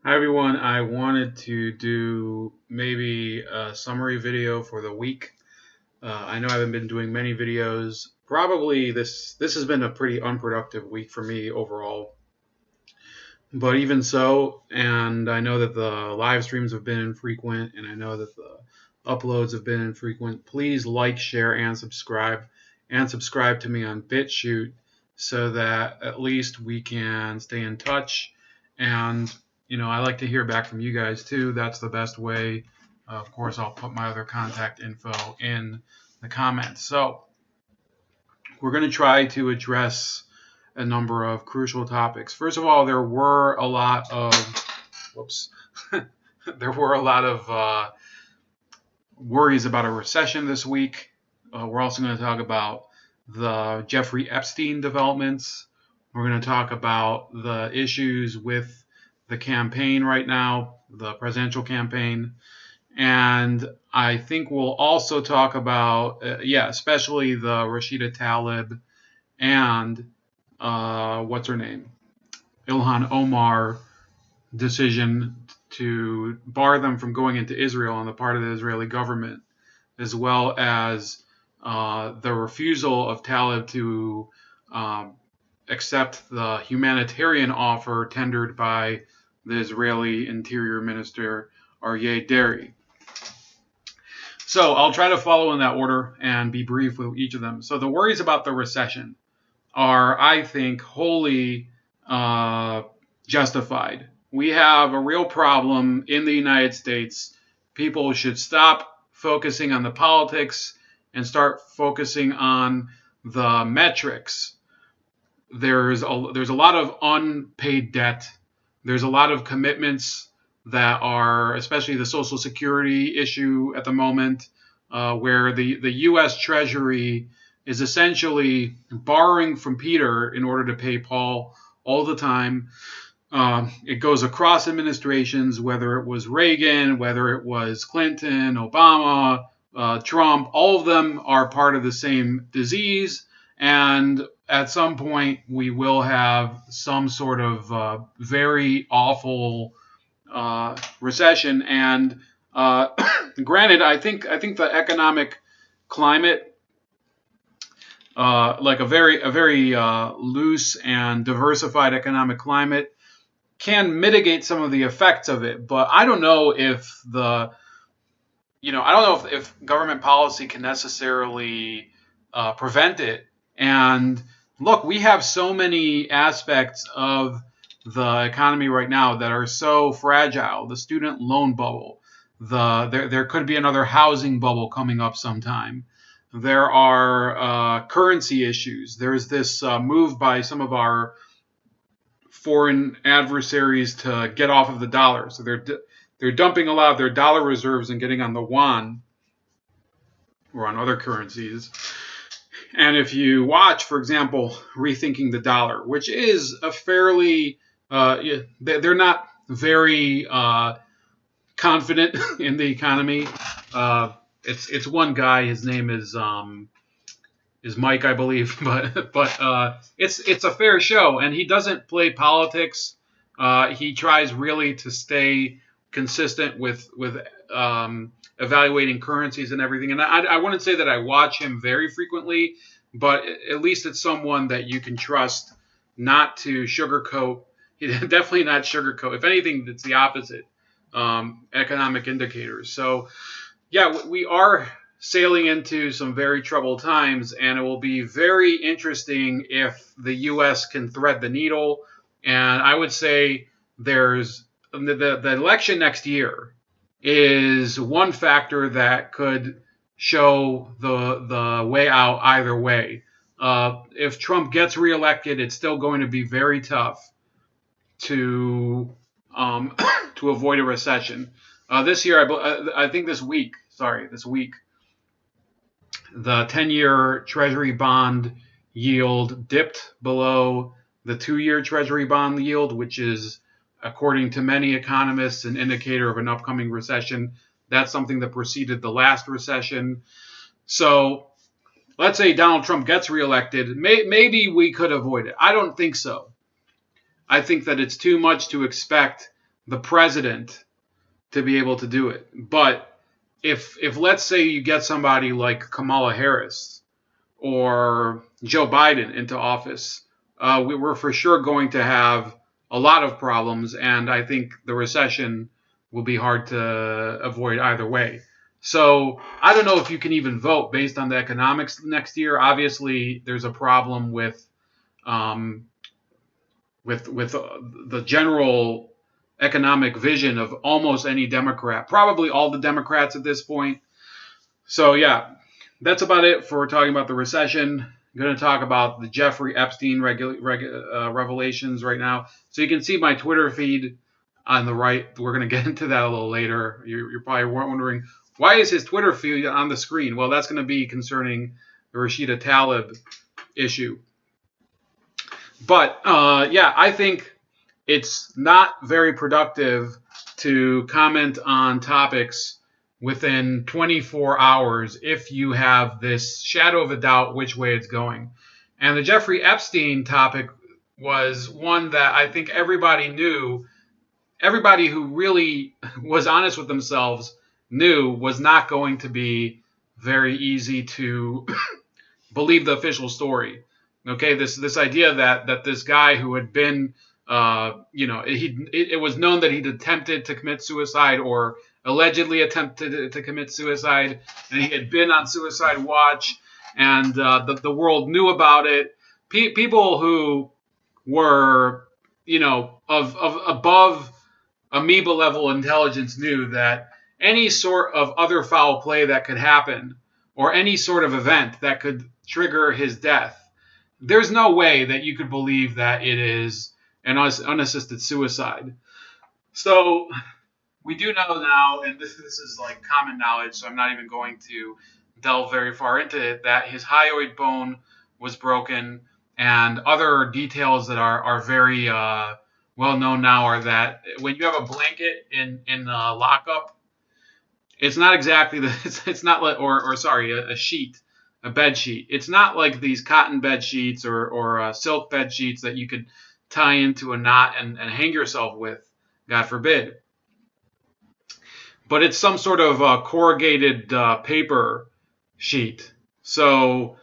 Hi everyone, I wanted to do maybe a summary video for the week. I know I haven't been doing many videos. Probably this has been a pretty unproductive week for me overall. But even so, and I know that the live streams have been infrequent, and I know that the uploads have been infrequent. Please like, share, and subscribe. And subscribe to me on BitChute so that at least we can stay in touch. And I like to hear back from you guys too. That's the best way. Of course, I'll put my other contact info in the comments. So we're going to try to address a number of crucial topics. First of all, there were a lot of worries about a recession this week. We're also going to talk about the Jeffrey Epstein developments. We're going to talk about the issues with the campaign right now, the presidential campaign. And I think we'll also talk about, especially the Rashida Tlaib and what's her name? Ilhan Omar decision to bar them from going into Israel on the part of the Israeli government, as well as the refusal of Tlaib to accept the humanitarian offer tendered by the Israeli Interior Minister Aryeh Deri. So I'll try to follow in that order and be brief with each of them. So the worries about the recession are, I think, wholly justified. We have a real problem in the United States. People should stop focusing on the politics and start focusing on the metrics. There's a lot of unpaid debt. There's a lot of commitments that are, especially the Social Security issue at the moment, where the U.S. Treasury is essentially borrowing from Peter in order to pay Paul all the time. It goes across administrations, whether it was Reagan, whether it was Clinton, Obama, Trump. All of them are part of the same disease. And at some point, we will have some sort of very awful recession. And granted, I think the economic climate, like a very loose and diversified economic climate, can mitigate some of the effects of it. But I don't know if if government policy can necessarily prevent it. And look, we have so many aspects of the economy right now that are so fragile. The student loan bubble, there could be another housing bubble coming up sometime. There are currency issues. There's this move by some of our foreign adversaries to get off of the dollar. So they're dumping a lot of their dollar reserves and getting on the yuan or on other currencies. And if you watch, for example, Rethinking the Dollar, which is a fairly, they're not very confident in the economy. It's one guy. His name is Mike, I believe, but it's a fair show, and he doesn't play politics. He tries really to stay consistent with evaluating currencies and everything. And I wouldn't say that I watch him very frequently, but at least it's someone that you can trust not to sugarcoat. Definitely not sugarcoat. If anything, it's the opposite. Economic indicators. So, yeah, we are sailing into some very troubled times, and it will be very interesting if the U.S. can thread the needle. And I would say there's the election next year is one factor that could show the way out either way. If Trump gets reelected, it's still going to be very tough to to avoid a recession. This year, I think this week, the 10-year Treasury bond yield dipped below the 2-year Treasury bond yield, which is, according to many economists, an indicator of an upcoming recession. That's something that preceded the last recession. So let's say Donald Trump gets reelected. Maybe we could avoid it. I don't think so. I think that it's too much to expect the president to be able to do it. But if let's say you get somebody like Kamala Harris or Joe Biden into office, we're for sure going to have a lot of problems, and I think the recession will be hard to avoid either way. So I don't know if you can even vote based on the economics next year. Obviously, there's a problem um, with the general economic vision of almost any Democrat, probably all the Democrats at this point. So yeah, that's about it for talking about the recession. I'm going to talk about the Jeffrey Epstein revelations right now. So you can see my Twitter feed on the right. We're going to get into that a little later. You're probably wondering, why is his Twitter feed on the screen? Well, that's going to be concerning the Rashida Tlaib issue. But yeah, I think it's not very productive to comment on topics within 24 hours if you have this shadow of a doubt which way it's going. And the Jeffrey Epstein topic was one that I think everybody knew, everybody who really was honest with themselves knew was not going to be very easy to believe the official story. Okay, this idea that this guy who had been, it was known that he'd attempted to commit suicide or allegedly attempted to commit suicide, and he had been on suicide watch, and the world knew about it. People who were, of above amoeba level intelligence knew that any sort of other foul play that could happen, or any sort of event that could trigger his death, there's no way that you could believe that it is an unassisted suicide. So we do know now, and this is like common knowledge, so I'm not even going to delve very far into it, that his hyoid bone was broken, and other details that are very well known now are that when you have a blanket in lockup, it's not exactly it's not like, or sorry, a sheet, a bed sheet. It's not like these cotton bed sheets or silk bed sheets that you could tie into a knot and hang yourself with, God forbid. But it's some sort of corrugated paper sheet. So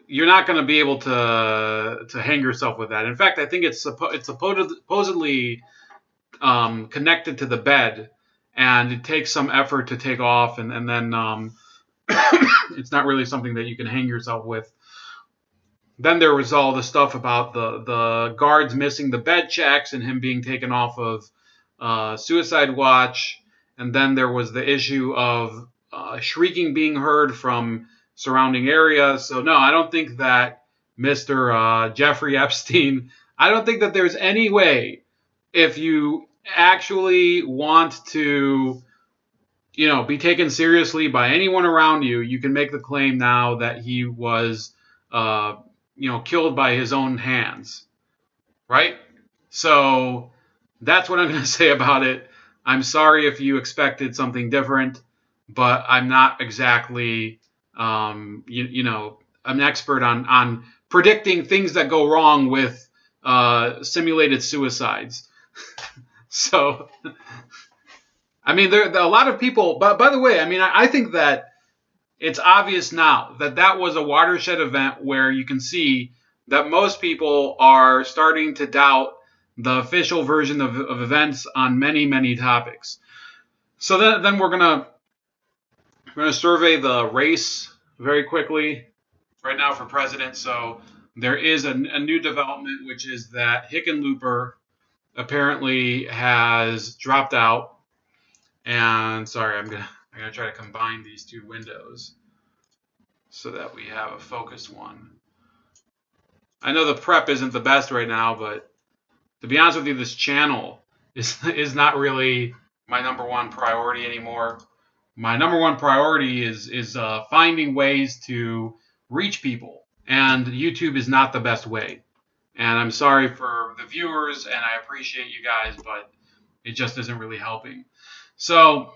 you're not going to be able to hang yourself with that. In fact, I think it's supposedly connected to the bed, and it takes some effort to take off, and then it's not really something that you can hang yourself with. Then there was all the stuff about the guards missing the bed checks and him being taken off of suicide watch. And then there was the issue of shrieking being heard from surrounding areas. So no, I don't think that Mr. Jeffrey Epstein, I don't think that there's any way, if you actually want to, be taken seriously by anyone around you, you can make the claim now that he was, killed by his own hands, right? So that's what I'm going to say about it. I'm sorry if you expected something different, but I'm not exactly, an expert on predicting things that go wrong with simulated suicides. So, I mean, there are a lot of people. But by the way, I mean, I think that it's obvious now that was a watershed event where you can see that most people are starting to doubt the official version of events on many, many topics. So then we're gonna survey the race very quickly right now for president. So there is a new development, which is that Hickenlooper apparently has dropped out. And sorry, I'm gonna try to combine these two windows so that we have a focused one. I know the prep isn't the best right now, but to be honest with you, this channel is not really my number one priority anymore. My number one priority is finding ways to reach people, and YouTube is not the best way. And I'm sorry for the viewers, and I appreciate you guys, but it just isn't really helping. So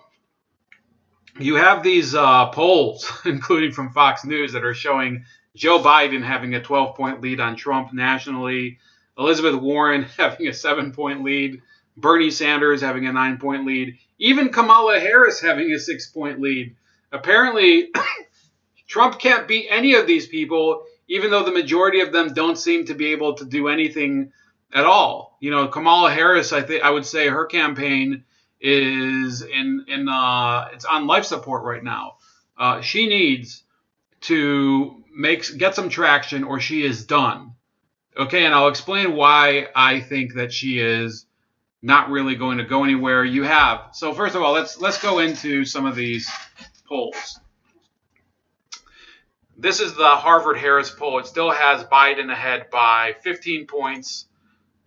you have these polls, including from Fox News, that are showing Joe Biden having a 12-point lead on Trump nationally, Elizabeth Warren having a 7-point lead Bernie Sanders having a 9-point lead, even Kamala Harris having a 6-point lead. Apparently, Trump can't beat any of these people, even though the majority of them don't seem to be able to do anything at all. You know, Kamala Harris, I would say her campaign is it's on life support right now. She needs to get some traction, or she is done. Okay, and I'll explain why I think that she is not really going to go anywhere. So first of all, let's go into some of these polls. This is the Harvard-Harris poll. It still has Biden ahead by 15 points,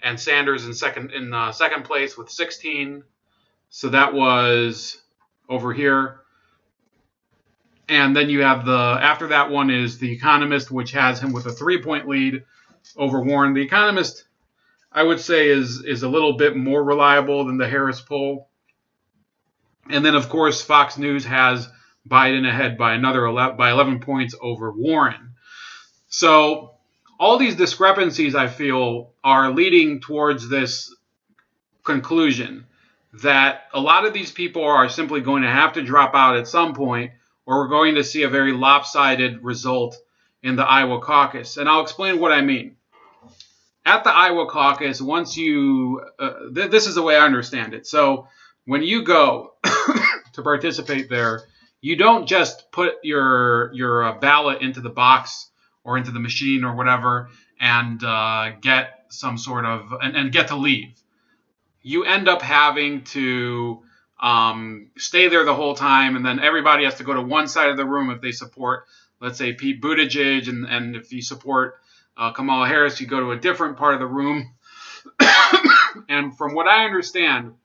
and Sanders in second place with 16. So that was over here. And then you have after that one is The Economist, which has him with a 3-point lead over Warren. The Economist, I would say, is a little bit more reliable than the Harris poll. And then, of course, Fox News has Biden ahead by 11 points over Warren. So all these discrepancies, I feel, are leading towards this conclusion that a lot of these people are simply going to have to drop out at some point, or we're going to see a very lopsided result in the Iowa caucus. And I'll explain what I mean. At the Iowa caucus, once this is the way I understand it. So when you go to participate there, you don't just put your ballot into the box or into the machine or whatever and get some sort of and get to leave. You end up having to stay there the whole time, and then everybody has to go to one side of the room if they support, let's say, Pete Buttigieg, and if you support Kamala Harris, you go to a different part of the room. And from what I understand,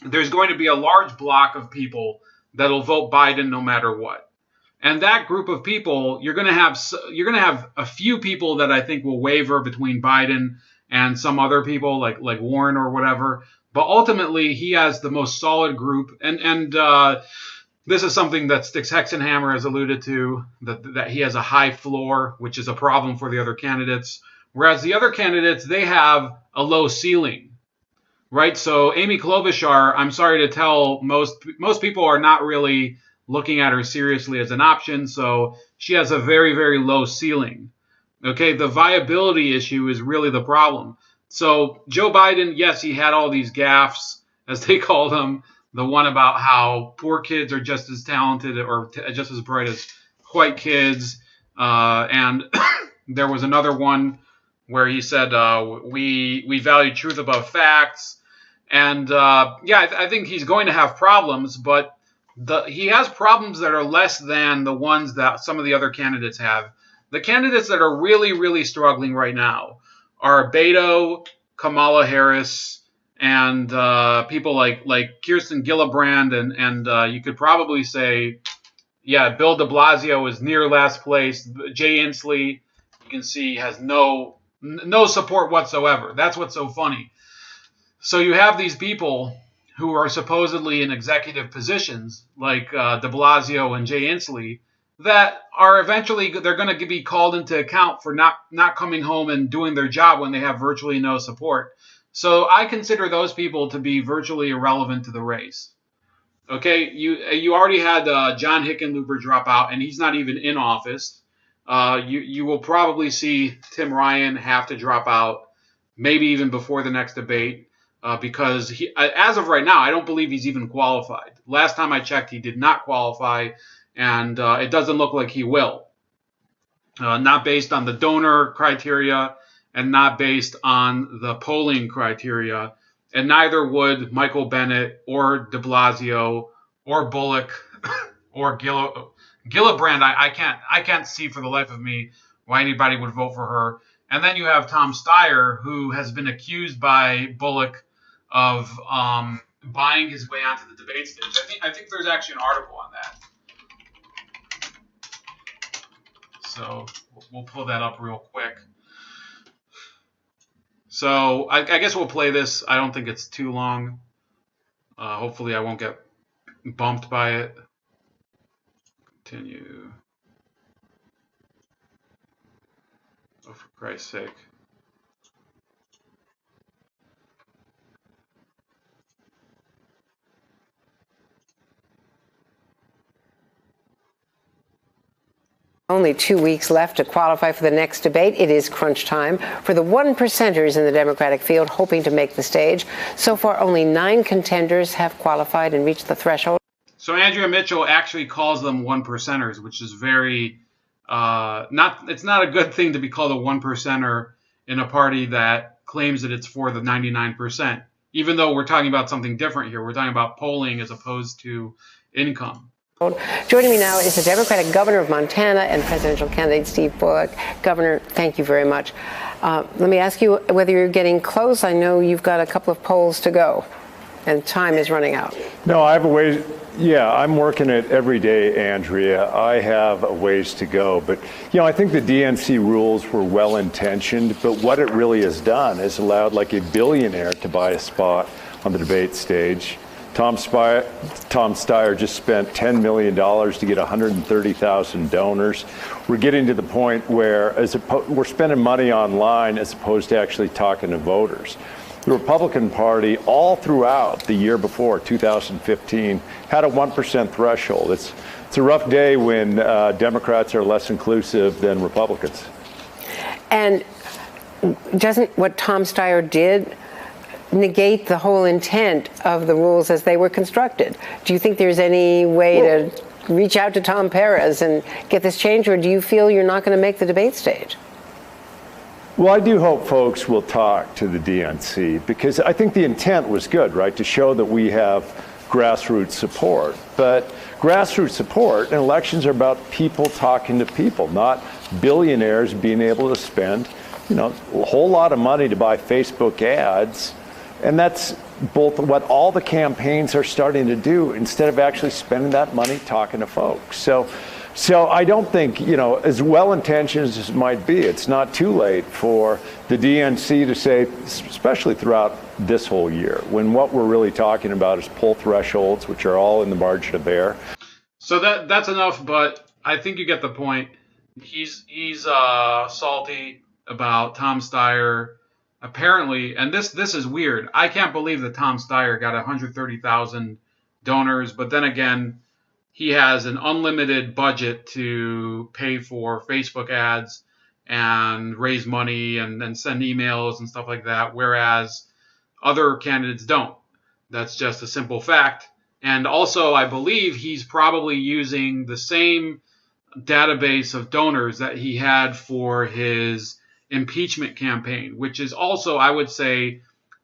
there's going to be a large block of people that'll vote Biden no matter what. And that group of people, you're going to have a few people that I think will waver between Biden and some other people like Warren or whatever. But ultimately, he has the most solid group. And this is something that Styx Hexenhammer has alluded to, that he has a high floor, which is a problem for the other candidates. Whereas the other candidates, they have a low ceiling. Right, so Amy Klobuchar, I'm sorry to tell, most people are not really looking at her seriously as an option, so she has a very, very low ceiling. Okay, the viability issue is really the problem. So Joe Biden, yes, he had all these gaffes, as they call them. The one about how poor kids are just as talented or just as bright as white kids, and there was another one where he said we value truth above facts. And I think he's going to have problems, but he has problems that are less than the ones that some of the other candidates have. The candidates that are really, really struggling right now are Beto, Kamala Harris, and people like Kirsten Gillibrand, and you could probably say, Bill de Blasio is near last place. Jay Inslee, you can see, has no support whatsoever. That's what's so funny. So you have these people who are supposedly in executive positions, like de Blasio and Jay Inslee, that are eventually they're going to be called into account for not coming home and doing their job when they have virtually no support. So I consider those people to be virtually irrelevant to the race. Okay, you already had John Hickenlooper drop out, and he's not even in office. You will probably see Tim Ryan have to drop out, maybe even before the next debate. Because as of right now, I don't believe he's even qualified. Last time I checked, he did not qualify, and it doesn't look like he will. Not based on the donor criteria and not based on the polling criteria, and neither would Michael Bennet or de Blasio or Bullock or Gillibrand. I can't see for the life of me why anybody would vote for her. And then you have Tom Steyer, who has been accused by Bullock of buying his way onto the debate stage. I think there's actually an article on that. So we'll pull that up real quick. So I guess we'll play this. I don't think it's too long. Hopefully I won't get bumped by it. Continue. Oh, for Christ's sake. Only 2 weeks left to qualify for the next debate. It is crunch time for the one percenters in the Democratic field hoping to make the stage. So far, only 9 contenders have qualified and reached the threshold. So Andrea Mitchell actually calls them one percenters, which is very it's not a good thing to be called a one percenter in a party that claims that it's for the 99%. Even though we're talking about something different here, we're talking about polling as opposed to income. Joining me now is the Democratic governor of Montana and presidential candidate Steve Bullock. Governor, thank you very much. Let me ask you whether you're getting close. I know you've got a couple of polls to go, and time is running out. No, I have a ways. Yeah, I'm working it every day, Andrea. I have a ways to go. But, I think the DNC rules were well-intentioned, but what it really has done is allowed like a billionaire to buy a spot on the debate stage. Tom Steyer just spent $10 million to get 130,000 donors. We're getting to the point where we're spending money online as opposed to actually talking to voters. The Republican Party, all throughout the year before, 2015, had a 1% threshold. It's a rough day when Democrats are less inclusive than Republicans. And doesn't what Tom Steyer did negate the whole intent of the rules as they were constructed? Do you think there's any way to reach out to Tom Perez and get this changed, or do you feel you're not going to make the debate stage? Well, I do hope folks will talk to the DNC because I think the intent was good, right, to show that we have grassroots support. But grassroots support and elections are about people talking to people, not billionaires being able to spend, a whole lot of money to buy Facebook ads. And that's both what all the campaigns are starting to do instead of actually spending that money talking to folks. So I don't think, as well-intentioned as it might be, it's not too late for the DNC to say, especially throughout this whole year, when what we're really talking about is poll thresholds, which are all in the margin of error. So that's enough, but I think you get the point. He's salty about Tom Steyer. Apparently, and this is weird. I can't believe that Tom Steyer got 130,000 donors, but then again, he has an unlimited budget to pay for Facebook ads and raise money and send emails and stuff like that, whereas other candidates don't. That's just a simple fact. And also, I believe he's probably using the same database of donors that he had for his impeachment campaign, which is also, I would say,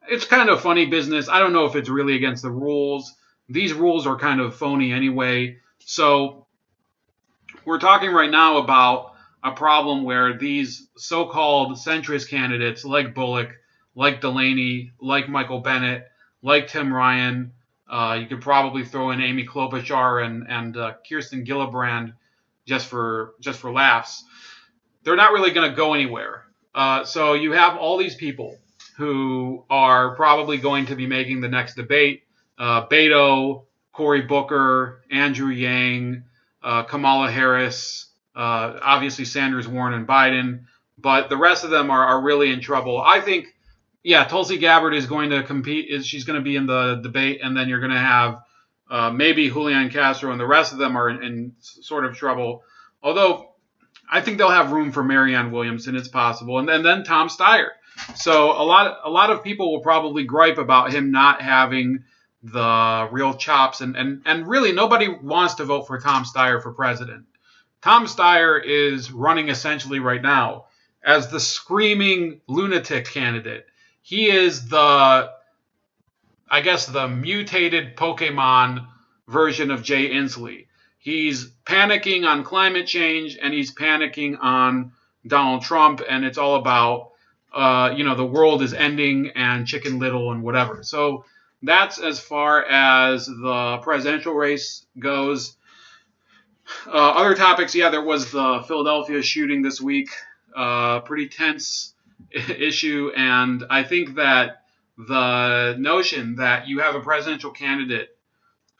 it's kind of funny business. I don't know if it's really against the rules. These rules are kind of phony anyway. So we're talking right now about a problem where these so-called centrist candidates like Bullock, like Delaney, like Michael Bennett, like Tim Ryan, you could probably throw in Amy Klobuchar and Kirsten Gillibrand just for laughs. They're not really going to go anywhere. So you have all these people who are probably going to be making the next debate. Beto, Cory Booker, Andrew Yang, Kamala Harris, obviously Sanders, Warren, and Biden. But the rest of them are really in trouble. I think, Tulsi Gabbard is going to compete. She's going to be in the debate, and then you're going to have maybe Julian Castro, and the rest of them are in sort of trouble. Although I think they'll have room for Marianne Williamson. It's possible. And then Tom Steyer. So a lot of people will probably gripe about him not having the real chops. And really nobody wants to vote for Tom Steyer for president. Tom Steyer is running essentially right now as the screaming lunatic candidate. He is the mutated Pokemon version of Jay Inslee. He's panicking on climate change, and he's panicking on Donald Trump, and it's all about, the world is ending and Chicken Little and whatever. So that's as far as the presidential race goes. Other topics, there was the Philadelphia shooting this week. Pretty tense issue, and I think that the notion that you have a presidential candidate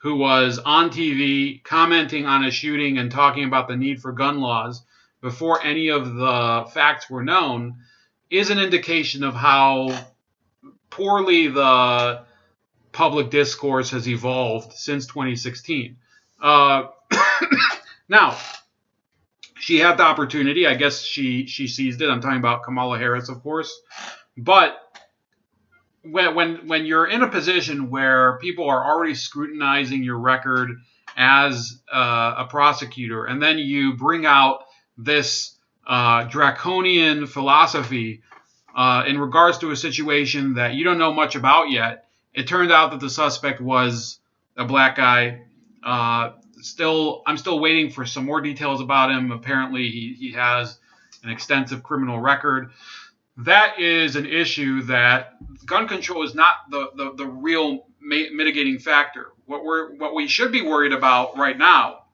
who was on TV commenting on a shooting and talking about the need for gun laws before any of the facts were known is an indication of how poorly the public discourse has evolved since 2016. Now, She had the opportunity. I guess she seized it. I'm talking about Kamala Harris, of course. But when you're in a position where people are already scrutinizing your record as a prosecutor, and then you bring out this draconian philosophy in regards to a situation that you don't know much about yet, it turned out that the suspect was a black guy. I'm still waiting for some more details about him. Apparently, he has an extensive criminal record. That is an issue that gun control is not the real mitigating factor. What we should be worried about right now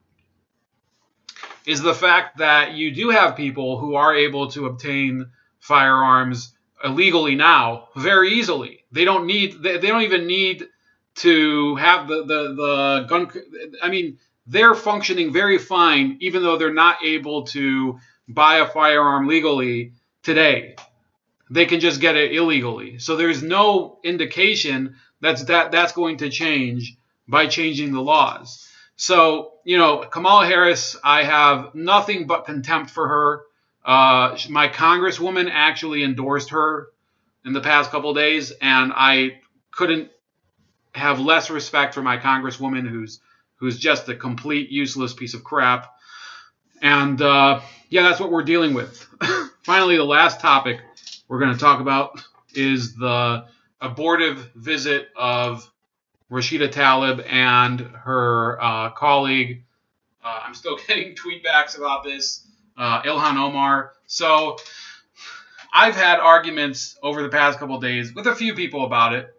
is the fact that you do have people who are able to obtain firearms illegally now very easily. They don't even need to have the gun. I mean, they're functioning very fine, even though they're not able to buy a firearm legally today. They can just get it illegally. So there's no indication that's going to change by changing the laws. So, Kamala Harris, I have nothing but contempt for her. My congresswoman actually endorsed her in the past couple of days, and I couldn't have less respect for my congresswoman, who's just a complete useless piece of crap. And that's what we're dealing with. Finally, the last topic we're going to talk about is the abortive visit of Rashida Tlaib and her colleague. I'm still getting tweetbacks about this, Ilhan Omar. So I've had arguments over the past couple of days with a few people about it.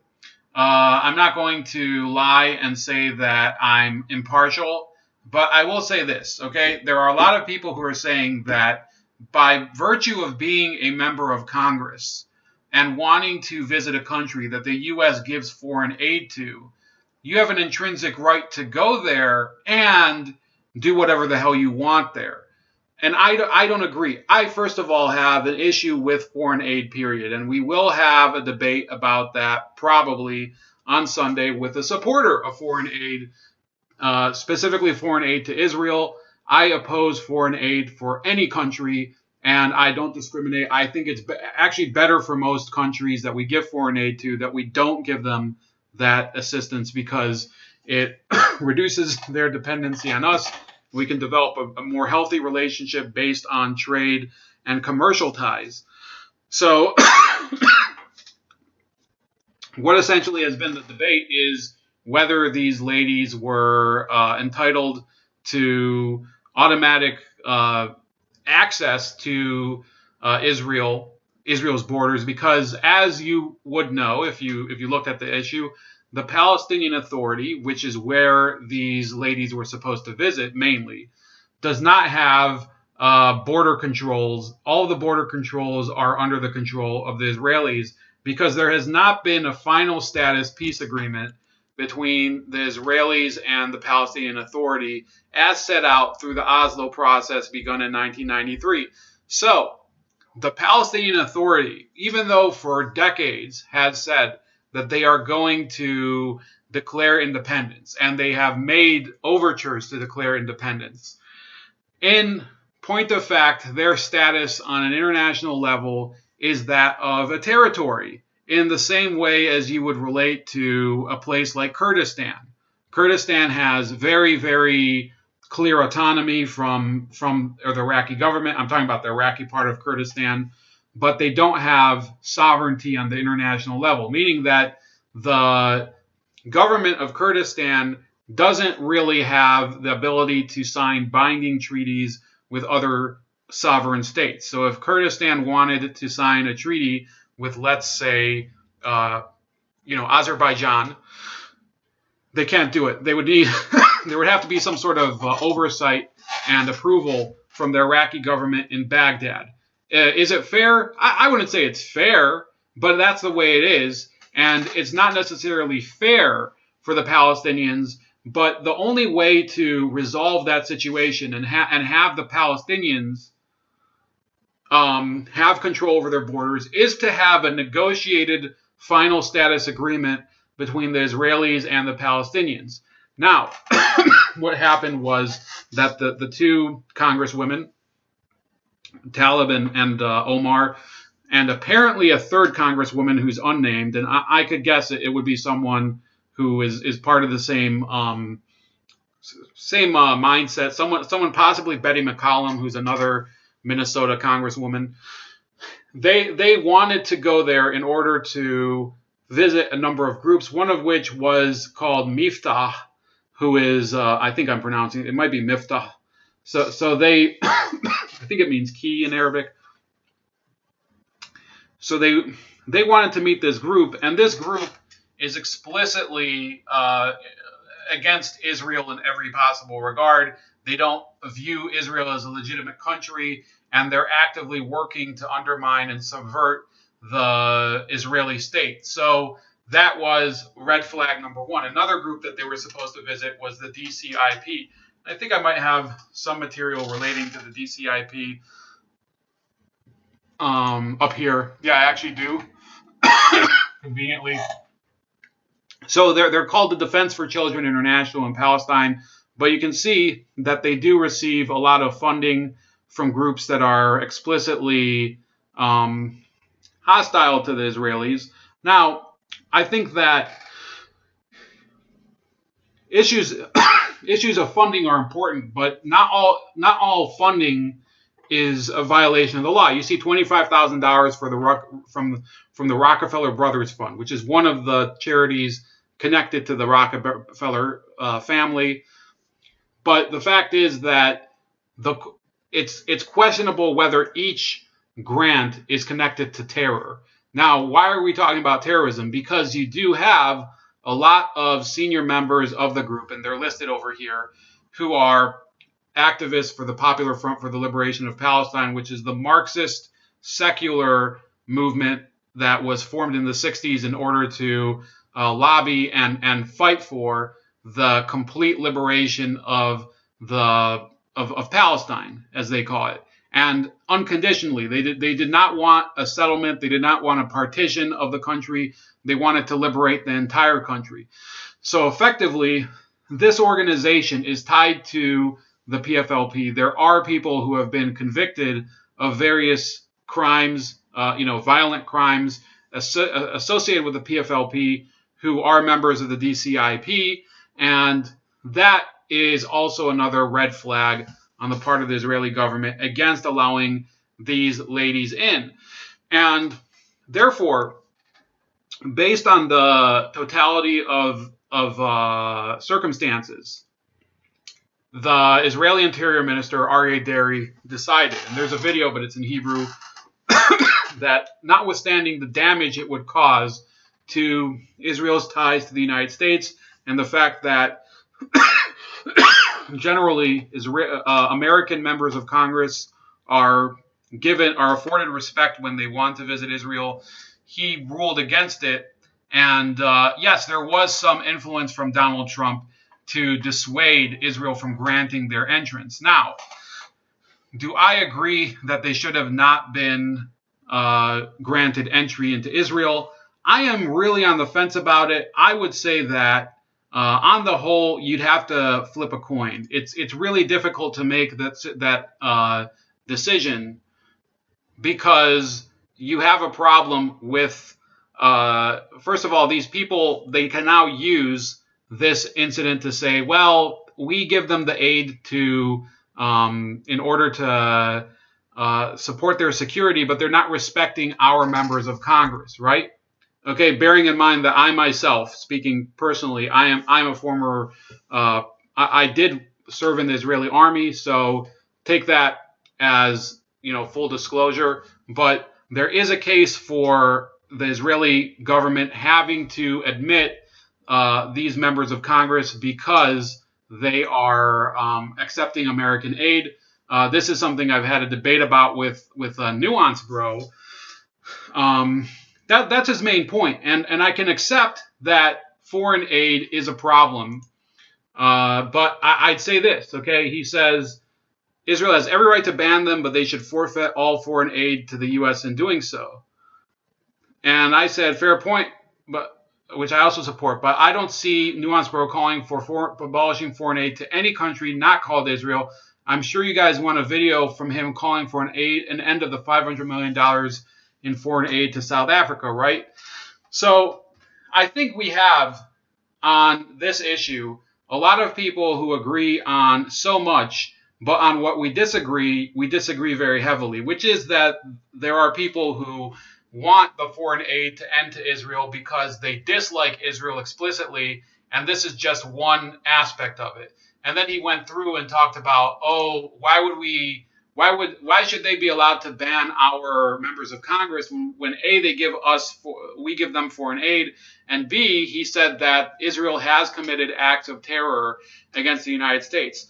I'm not going to lie and say that I'm impartial, but I will say this, okay? There are a lot of people who are saying that by virtue of being a member of Congress and wanting to visit a country that the U.S. gives foreign aid to, you have an intrinsic right to go there and do whatever the hell you want there. And I don't agree. I, first of all, have an issue with foreign aid, period. And we will have a debate about that probably on Sunday with a supporter of foreign aid, specifically foreign aid to Israel. I oppose foreign aid for any country, and I don't discriminate. I think it's actually better for most countries that we give foreign aid to that we don't give them that assistance, because it reduces their dependency on us. We can develop a more healthy relationship based on trade and commercial ties. So what essentially has been the debate is whether these ladies were entitled to automatic access to Israel's borders, because, as you would know if you looked at the issue, the Palestinian Authority, which is where these ladies were supposed to visit mainly, does not have border controls. All the border controls are under the control of the Israelis, because there has not been a final status peace agreement between the Israelis and the Palestinian Authority as set out through the Oslo process begun in 1993. So the Palestinian Authority, even though for decades has said that they are going to declare independence, and they have made overtures to declare independence, in point of fact, their status on an international level is that of a territory, in the same way as you would relate to a place like Kurdistan. Kurdistan has very, very clear autonomy from the Iraqi government. I'm talking about the Iraqi part of Kurdistan, but they don't have sovereignty on the international level, meaning that the government of Kurdistan doesn't really have the ability to sign binding treaties with other sovereign states. So if Kurdistan wanted to sign a treaty with, let's say, Azerbaijan, they can't do it. They would need there would have to be some sort of oversight and approval from the Iraqi government in Baghdad. Is it fair? I wouldn't say it's fair, but that's the way it is. And it's not necessarily fair for the Palestinians, but the only way to resolve that situation and have the Palestinians have control over their borders is to have a negotiated final status agreement between the Israelis and the Palestinians. Now, what happened was that the two congresswomen Tlaib and Omar, and apparently a third congresswoman who's unnamed. And I could guess it would be someone who is part of the same mindset. Someone possibly Betty McCollum, who's another Minnesota congresswoman. They wanted to go there in order to visit a number of groups, one of which was called Miftah, who is I think I'm pronouncing it might be Miftah. So they I think it means key in Arabic. So they wanted to meet this group, and this group is explicitly against Israel in every possible regard. They don't view Israel as a legitimate country, and they're actively working to undermine and subvert the Israeli state. So that was red flag number one. Another group that they were supposed to visit was the DCIP. I think I might have some material relating to the DCIP up here. Yeah, I actually do. Conveniently. So they're called the Defense for Children International in Palestine, but you can see that they do receive a lot of funding from groups that are explicitly hostile to the Israelis. Now, I think that issues of funding are important, but not all funding is a violation of the law. You see $25,000 from the Rockefeller Brothers Fund, which is one of the charities connected to the Rockefeller family. But the fact is that it's questionable whether each grant is connected to terror. Now, why are we talking about terrorism? Because you do have a lot of senior members of the group, and they're listed over here, who are activists for the Popular Front for the Liberation of Palestine, which is the Marxist secular movement that was formed in the 60s in order to lobby and fight for the complete liberation of Palestine, as they call it, and unconditionally. They did not want a settlement. They did not want a partition of the country. They wanted to liberate the entire country. So effectively, this organization is tied to the PFLP. There are people who have been convicted of various crimes, violent crimes associated with the PFLP, who are members of the DCIP, and that is also another red flag on the part of the Israeli government against allowing these ladies in. And therefore, based on the totality of circumstances, the Israeli Interior Minister, Aryeh Deri, decided, and there's a video, but it's in Hebrew, that notwithstanding the damage it would cause to Israel's ties to the United States and the fact that generally American members of Congress are afforded respect when they want to visit Israel, he ruled against it. And yes, there was some influence from Donald Trump to dissuade Israel from granting their entrance. Now, do I agree that they should have not been granted entry into Israel? I am really on the fence about it. I would say that on the whole, you'd have to flip a coin. It's really difficult to make that decision, because you have a problem with, first of all, these people, they can now use this incident to say, well, we give them the aid to in order to support their security, but they're not respecting our members of Congress, right? Okay, bearing in mind that I myself, speaking personally, I'm a former, I did serve in the Israeli army, so take that as, full disclosure. But there is a case for the Israeli government having to admit these members of Congress because they are accepting American aid. This is something I've had a debate about with Nuance Bro. That's his main point, and I can accept that foreign aid is a problem, but I'd say this, okay? He says Israel has every right to ban them, but they should forfeit all foreign aid to the U.S. in doing so. And I said, fair point, which I also support, but I don't see Nuance Bro calling for abolishing foreign aid to any country not called Israel. I'm sure you guys want a video from him calling for an end of the $500 million in foreign aid to South Africa, right? So I think we have on this issue a lot of people who agree on so much, but on what we disagree very heavily, which is that there are people who want the foreign aid to end to Israel because they dislike Israel explicitly, and this is just one aspect of it. And then he went through and talked about, why should they be allowed to ban our members of Congress when A, we give them foreign aid, and B, he said that Israel has committed acts of terror against the United States.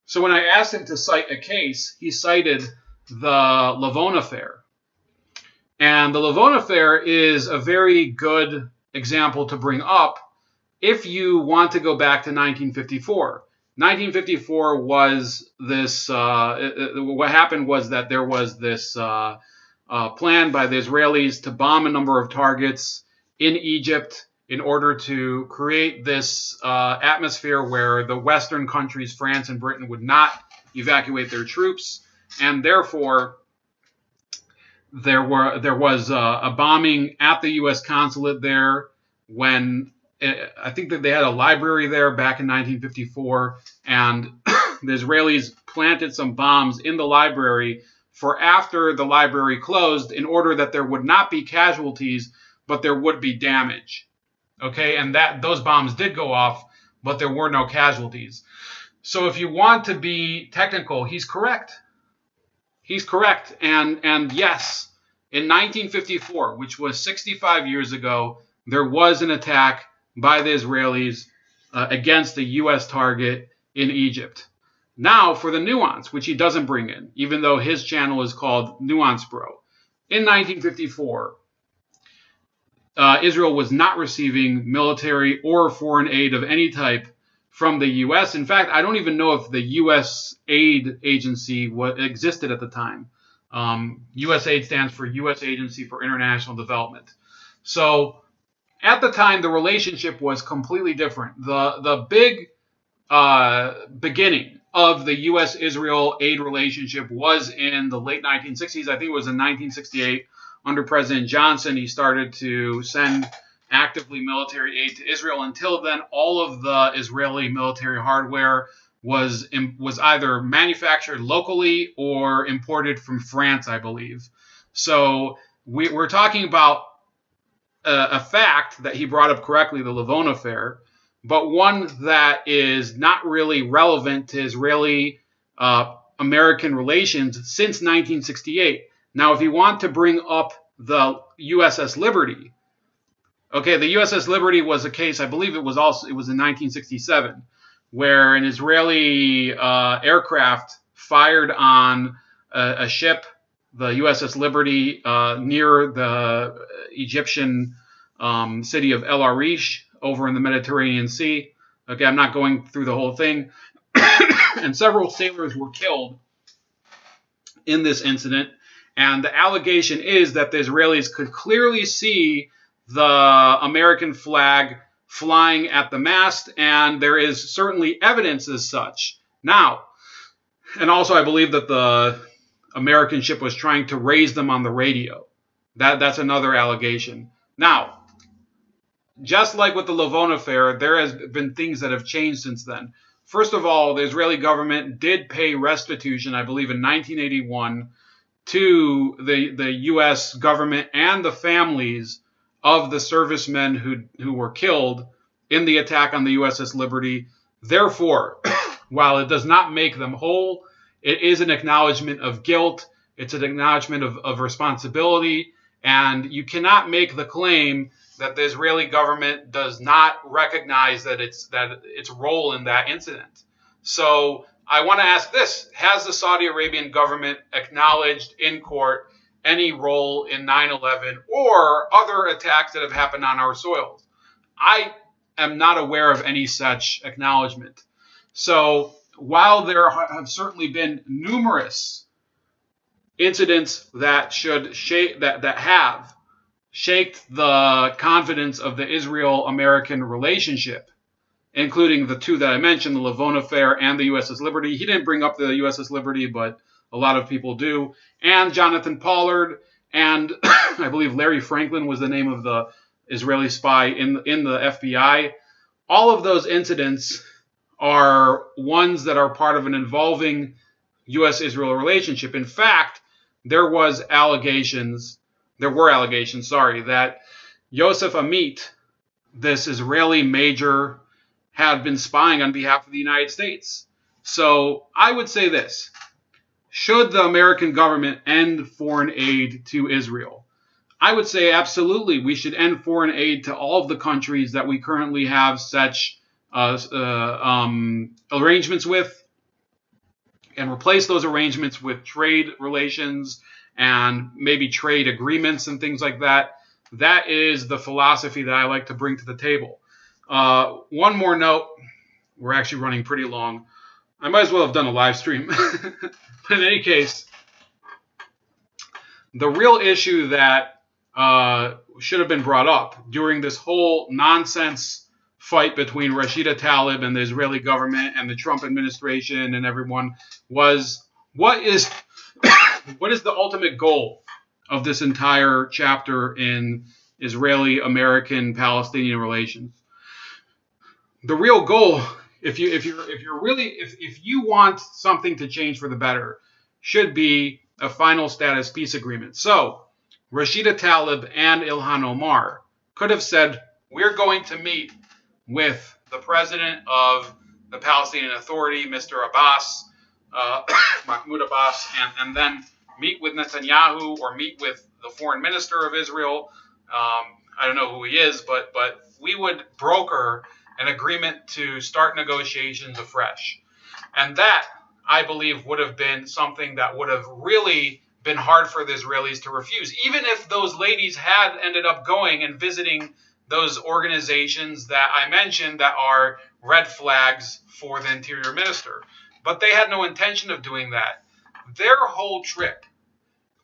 So when I asked him to cite a case, he cited the Lavon affair. And the Lavon affair is a very good example to bring up if you want to go back to 1954. 1954 was this, what happened was that there was this plan by the Israelis to bomb a number of targets in Egypt in order to create this atmosphere where the Western countries, France and Britain, would not evacuate their troops. And therefore, there was a bombing at the U.S. consulate there when I think that they had a library there back in 1954, and the Israelis planted some bombs in the library for after the library closed in order that there would not be casualties, but there would be damage. Okay, and that those bombs did go off, but there were no casualties. So if you want to be technical, he's correct. He's correct. And yes, in 1954, which was 65 years ago, there was an attack by the Israelis against the U.S. target in Egypt. Now for the nuance, which he doesn't bring in, even though his channel is called Nuance Bro. In 1954, Israel was not receiving military or foreign aid of any type from the U.S. In fact, I don't even know if the U.S. aid agency existed at the time. USAID stands for U.S. Agency for International Development. So at the time, the relationship was completely different. The big beginning of the U.S.-Israel aid relationship was in the late 1960s. I think it was in 1968 under President Johnson. He started to send actively military aid to Israel. Until then, all of the Israeli military hardware was either manufactured locally or imported from France, I believe. So we're talking about a fact that he brought up correctly, the Lavon affair, but one that is not really relevant to Israeli American relations since 1968. Now, if you want to bring up the USS Liberty, okay, the USS Liberty was a case, I believe it was in 1967, where an Israeli aircraft fired on a ship, the USS Liberty, near the Egyptian city of El Arish over in the Mediterranean Sea. Okay, I'm not going through the whole thing. And several sailors were killed in this incident. And the allegation is that the Israelis could clearly see the American flag flying at the mast, and there is certainly evidence as such. Now, and also I believe that the American ship was trying to raise them on the radio. That's another allegation. Now, just like with the Lavon affair, there has been things that have changed since then. First of all, the Israeli government did pay restitution, I believe in 1981, to the U.S. government and the families of the servicemen who were killed in the attack on the USS Liberty. Therefore, while it does not make them whole, it is an acknowledgement of guilt. It's an acknowledgement of responsibility. And you cannot make the claim that the Israeli government does not recognize that its role in that incident. So I want to ask this: has the Saudi Arabian government acknowledged in court any role in 9/11 or other attacks that have happened on our soils? I am not aware of any such acknowledgement. So while there have certainly been numerous incidents that have shaked the confidence of the Israel-American relationship, including the two that I mentioned, the Lavon affair and the USS Liberty. He didn't bring up the USS Liberty, but a lot of people do. And Jonathan Pollard, and I believe Larry Franklin was the name of the Israeli spy in the FBI. All of those incidents are ones that are part of an evolving U.S.-Israel relationship. In fact, there were allegations, that Yosef Amit, this Israeli major, had been spying on behalf of the United States. So I would say this: should the American government end foreign aid to Israel? I would say absolutely. We should end foreign aid to all of the countries that we currently have such arrangements with, and replace those arrangements with trade relations and maybe trade agreements and things like that. That is the philosophy that I like to bring to the table. One more note. We're actually running pretty long. I might as well have done a live stream. But in any case, the real issue that should have been brought up during this whole nonsense fight between Rashida Tlaib and the Israeli government and the Trump administration and everyone was, what is the ultimate goal of this entire chapter in Israeli-American-Palestinian relations? The real goal, if you want something to change for the better, should be a final status peace agreement. So Rashida Tlaib and Ilhan Omar could have said, we're going to meet with the president of the Palestinian Authority, Mr. Abbas, Mahmoud Abbas, and then meet with Netanyahu or meet with the foreign minister of Israel. I don't know who he is, but we would broker an agreement to start negotiations afresh. And that, I believe, would have been something that would have really been hard for the Israelis to refuse, even if those ladies had ended up going and visiting those organizations that I mentioned that are red flags for the interior minister. But they had no intention of doing that. Their whole trip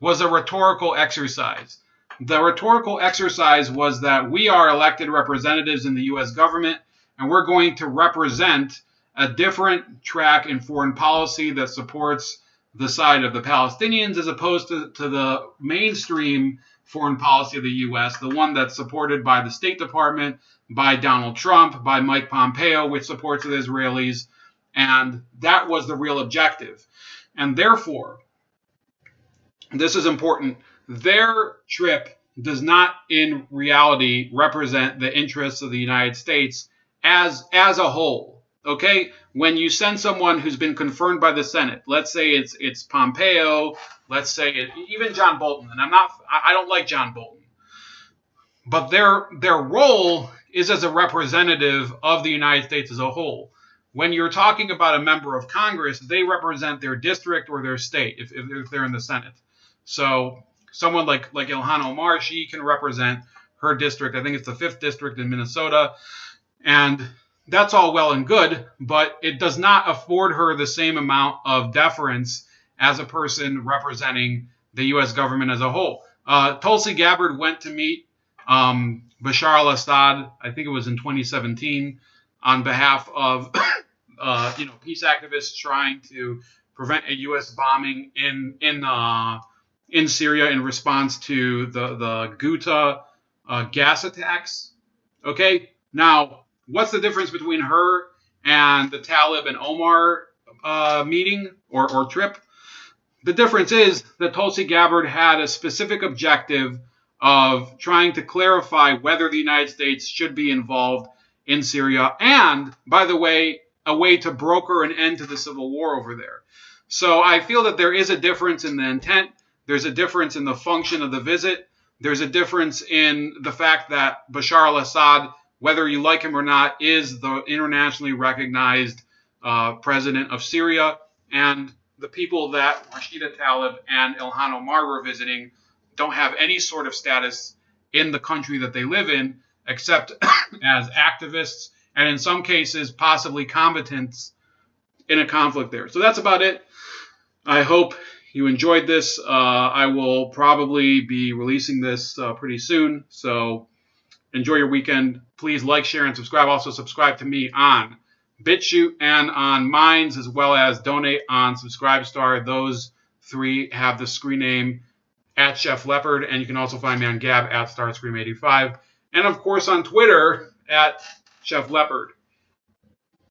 was a rhetorical exercise. The rhetorical exercise was that we are elected representatives in the U.S. government, and we're going to represent a different track in foreign policy that supports the side of the Palestinians as opposed to the mainstream foreign policy of the U.S., the one that's supported by the State Department, by Donald Trump, by Mike Pompeo, which supports the Israelis. And that was the real objective. And therefore, this is important, their trip does not in reality represent the interests of the United States as a whole. Okay, when you send someone who's been confirmed by the Senate, let's say it's Pompeo, let's say even John Bolton, and I don't like John Bolton, but their role is as a representative of the United States as a whole. When you're talking about a member of Congress, they represent their district or their state if they're in the Senate. So someone like Ilhan Omar, she can represent her district. I think it's the 5th district in Minnesota, and that's all well and good, but it does not afford her the same amount of deference as a person representing the U.S. government as a whole. Tulsi Gabbard went to meet Bashar al-Assad, I think it was in 2017, on behalf of peace activists trying to prevent a U.S. bombing in Syria in response to the Ghouta gas attacks. Okay, now, what's the difference between her and the Tlaib and Omar meeting or trip? The difference is that Tulsi Gabbard had a specific objective of trying to clarify whether the United States should be involved in Syria and, by the way, a way to broker an end to the civil war over there. So I feel that there is a difference in the intent. There's a difference in the function of the visit. There's a difference in the fact that Bashar al-Assad, whether you like him or not, is the internationally recognized president of Syria. And the people that Rashida Tlaib and Ilhan Omar were visiting don't have any sort of status in the country that they live in, except as activists and in some cases possibly combatants in a conflict there. So that's about it. I hope you enjoyed this. I will probably be releasing this pretty soon. So enjoy your weekend. please like, share, and subscribe. Also, subscribe to me on BitChute and on Minds, as well as donate on Subscribestar. Those 3 have the screen name at Chef Leopard, and you can also find me on Gab at Starscream85, and of course on Twitter at Chef Leopard.